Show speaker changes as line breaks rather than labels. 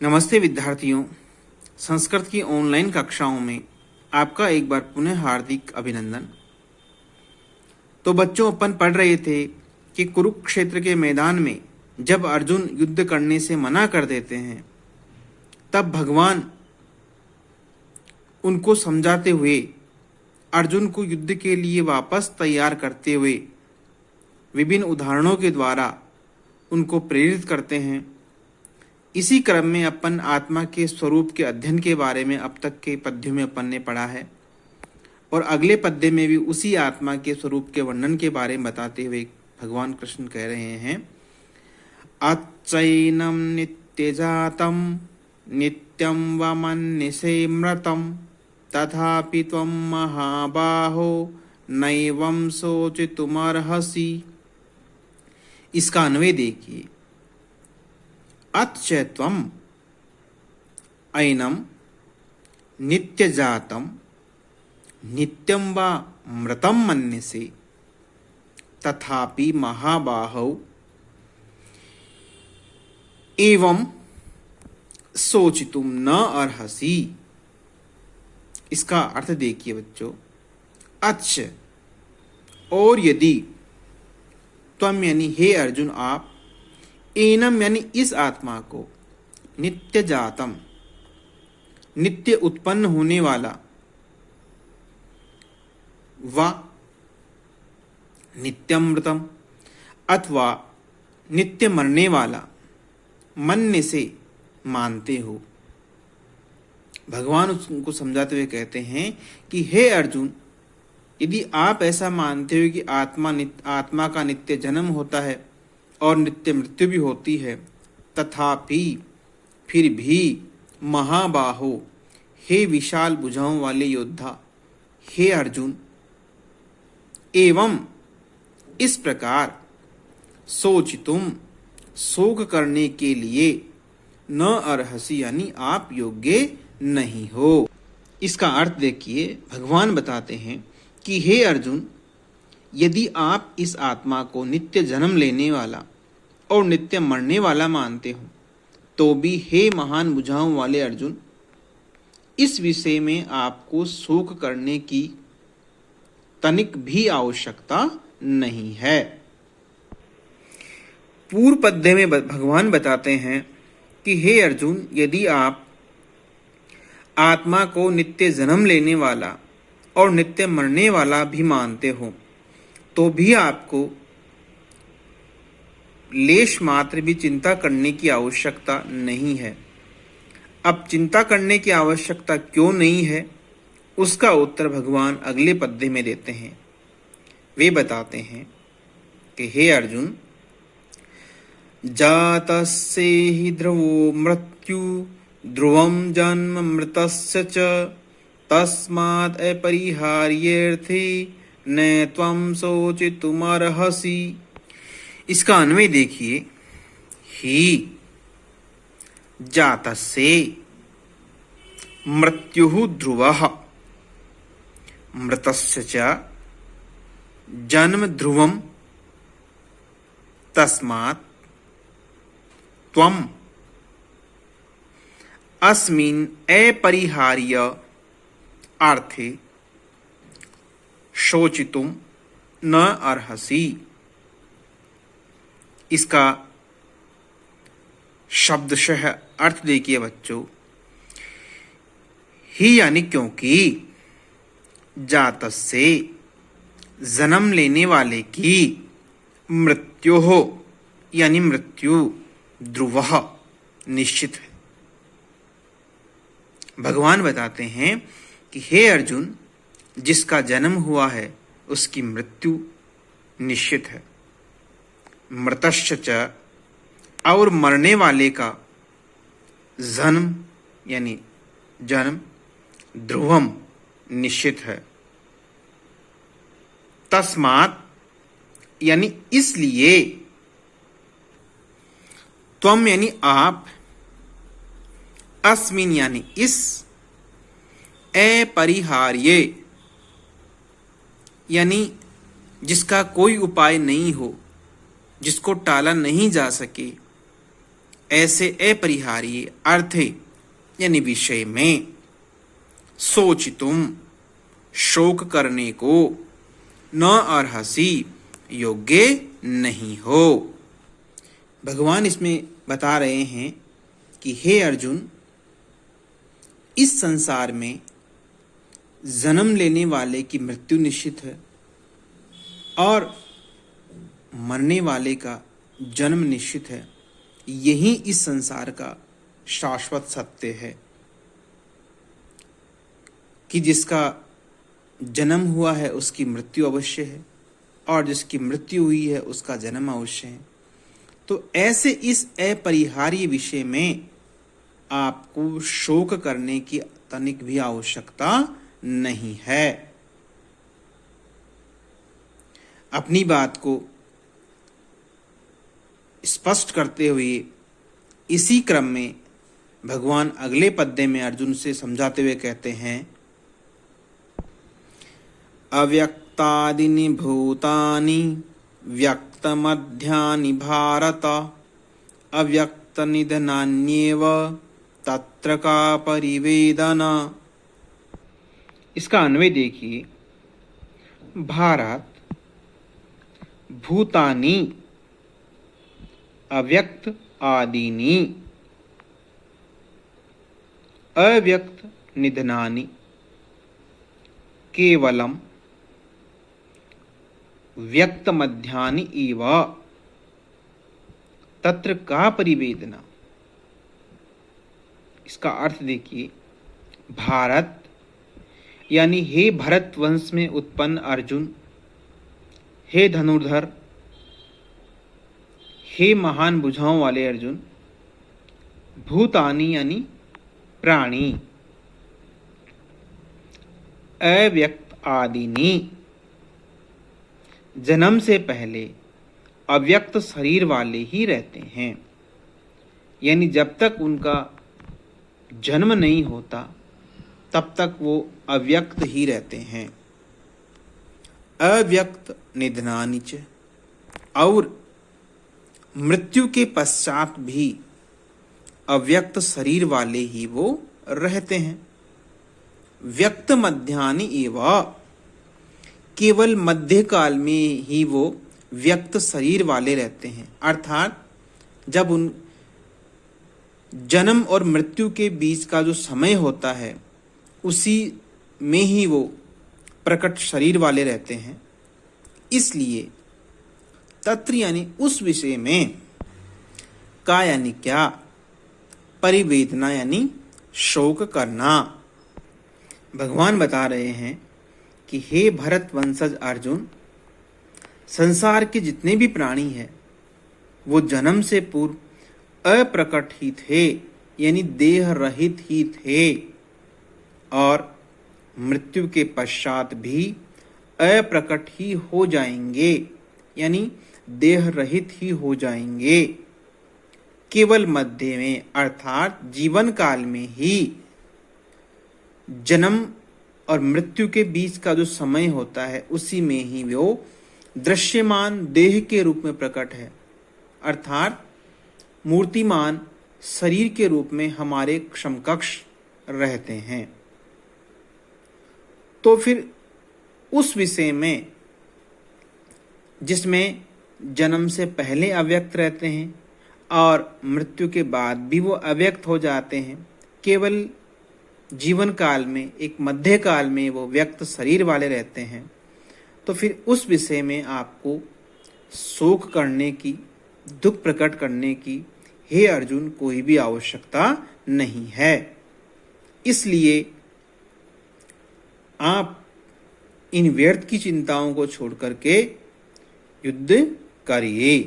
नमस्ते विद्यार्थियों। संस्कृत की ऑनलाइन कक्षाओं में आपका एक बार पुनः हार्दिक अभिनंदन। तो बच्चों, अपन पढ़ रहे थे कि कुरुक्षेत्र के मैदान में जब अर्जुन युद्ध करने से मना कर देते हैं, तब भगवान उनको समझाते हुए अर्जुन को युद्ध के लिए वापस तैयार करते हुए विभिन्न उदाहरणों के द्वारा उनको प्रेरित करते हैं। इसी क्रम में अपन आत्मा के स्वरूप के अध्ययन के बारे में अब तक के पद्यों में अपन ने पढ़ा है, और अगले पद्य में भी उसी आत्मा के स्वरूप के वर्णन के बारे में बताते हुए भगवान कृष्ण कह रहे हैं, अच्चैनम नित्यजातम नित्यम वमन्यसे मृतम तथापि त्वं महाबाहो नैवं शोचितुमर्हसि। इसका अन्वय देखिए, अच्च त्वम ऐनम नित्यजातम नित्यं वा मृतं मन्यसे तथापि महाबाहो एवं सोचितुम न अर्हसि। इसका अर्थ देखिए बच्चों, अच्छ और यदि, त्वम यानी हे अर्जुन आप, एनम यानी इस आत्मा को, नित्य जातम नित्य उत्पन्न होने वाला, व नित्यमृतम अथवा नित्य मरने वाला, मन्य से मानते हो। भगवान उसको समझाते हुए कहते हैं कि हे अर्जुन, यदि आप ऐसा मानते हो कि आत्मा का नित्य जन्म होता है और नित्य मृत्यु भी होती है, तथापि फिर भी महाबाहो, हे विशाल भुजाओं वाले योद्धा, हे अर्जुन, एवं इस प्रकार सोचितुम शोक करने के लिए न अर्हसि यानी आप योग्य नहीं हो। इसका अर्थ देखिए, भगवान बताते हैं कि हे अर्जुन, यदि आप इस आत्मा को नित्य जन्म लेने वाला और नित्य मरने वाला मानते हो, तो भी हे महान भुजाओं वाले अर्जुन, इस विषय में आपको शोक करने की तनिक भी आवश्यकता नहीं है। पूर्व पद्य में भगवान बताते हैं कि हे अर्जुन, यदि आप आत्मा को नित्य जन्म लेने वाला और नित्य मरने वाला भी मानते हो, तो भी आपको लेश मात्र भी चिंता करने की आवश्यकता नहीं है। अब चिंता करने की आवश्यकता क्यों नहीं है, उसका उत्तर भगवान अगले पद्य में देते हैं। वे बताते हैं कि हे अर्जुन, जातस्य हि ध्रुवो मृत्यु ध्रुवं जन्म मृतस्य च तस्मात् अपरिहार्येऽर्थे न त्वं शोचितुमर्हसि। इसका अन्वय देखिए, ही जातस्य मृत्युः ध्रुवः मृतस्य च जन्म ध्रुवं तस्मात् त्वम् अस्मिन् अपरिहार्य अर्थे शोचितुम न अर्हसि। इसका शब्दशः अर्थ देखिए बच्चों, ही यानी क्योंकि, जातस्य जन्म लेने वाले की, मृत्यु हो यानी मृत्यु, ध्रुवः निश्चित है। भगवान बताते हैं कि हे अर्जुन, जिसका जन्म हुआ है उसकी मृत्यु निश्चित है। मृतश्च च और मरने वाले का जन्म यानी जन्म, ध्रुवम निश्चित है। तस्मात् यानी इसलिए, त्वम यानी आप, अस्मिन यानी इस, अपरिहार्य यानी जिसका कोई उपाय नहीं हो, जिसको टाला नहीं जा सके, ऐसे अपरिहार्य अर्थ यानी विषय में सोचितुम शोक करने को न अर्हसि योग्य नहीं हो। भगवान इसमें बता रहे हैं कि हे अर्जुन, इस संसार में जन्म लेने वाले की मृत्यु निश्चित है और मरने वाले का जन्म निश्चित है। यही इस संसार का शाश्वत सत्य है कि जिसका जन्म हुआ है उसकी मृत्यु अवश्य है और जिसकी मृत्यु हुई है उसका जन्म अवश्य है। तो ऐसे इस अपरिहार्य विषय में आपको शोक करने की तनिक भी आवश्यकता नहीं है। अपनी बात को स्पष्ट करते हुए इसी क्रम में भगवान अगले पद्य में अर्जुन से समझाते हुए कहते हैं, अव्यक्तादीनि भूतानि व्यक्तमध्यानि भारत अव्यक्तनिधनान्येव तत्र का परिवेदन। इसका अन्वय देखिए, भारत भूतानि अव्यक्त आदीनि अव्यक्त निधनानि केवलम व्यक्त मध्यानि एव तत्र का परिवेदना। इसका अर्थ देखिए, भारत यानी हे भरत वंश में उत्पन्न अर्जुन, हे धनुर्धर, हे महान भुजाओं वाले अर्जुन, भूतानि यानी प्राणी, अव्यक्त आदिनी जन्म से पहले अव्यक्त शरीर वाले ही रहते हैं। यानी जब तक उनका जन्म नहीं होता तब तक वो अव्यक्त ही रहते हैं। अव्यक्त निधनानि च, और मृत्यु के पश्चात भी अव्यक्त शरीर वाले ही वो रहते हैं। व्यक्त मध्यानि एव, केवल मध्यकाल में ही वो व्यक्त शरीर वाले रहते हैं। अर्थात जब उन जन्म और मृत्यु के बीच का जो समय होता है उसी में ही वो प्रकट शरीर वाले रहते हैं। इसलिए तत्र यानी उस विषय में, का यानी क्या, परिवेदना यानी शोक करना। भगवान बता रहे हैं कि हे भरत वंशज अर्जुन, संसार के जितने भी प्राणी हैं वो जन्म से पूर्व अप्रकट ही थे, यानी देह रहित ही थे, और मृत्यु के पश्चात भी अप्रकट ही हो जाएंगे, यानी देह रहित ही हो जाएंगे। केवल मध्य में अर्थात जीवन काल में ही जन्म और मृत्यु के बीच का जो समय होता है उसी में ही वो दृश्यमान देह के रूप में प्रकट है, अर्थात मूर्तिमान शरीर के रूप में हमारे समकक्ष रहते हैं। तो फिर उस विषय में जिसमें जन्म से पहले अव्यक्त रहते हैं और मृत्यु के बाद भी वो अव्यक्त हो जाते हैं, केवल जीवन काल में एक मध्य काल में वो व्यक्त शरीर वाले रहते हैं, तो फिर उस विषय में आपको शोक करने की, दुख प्रकट करने की हे अर्जुन कोई भी आवश्यकता नहीं है। इसलिए आप इन व्यर्थ की चिंताओं को छोड़ करके युद्ध करिए।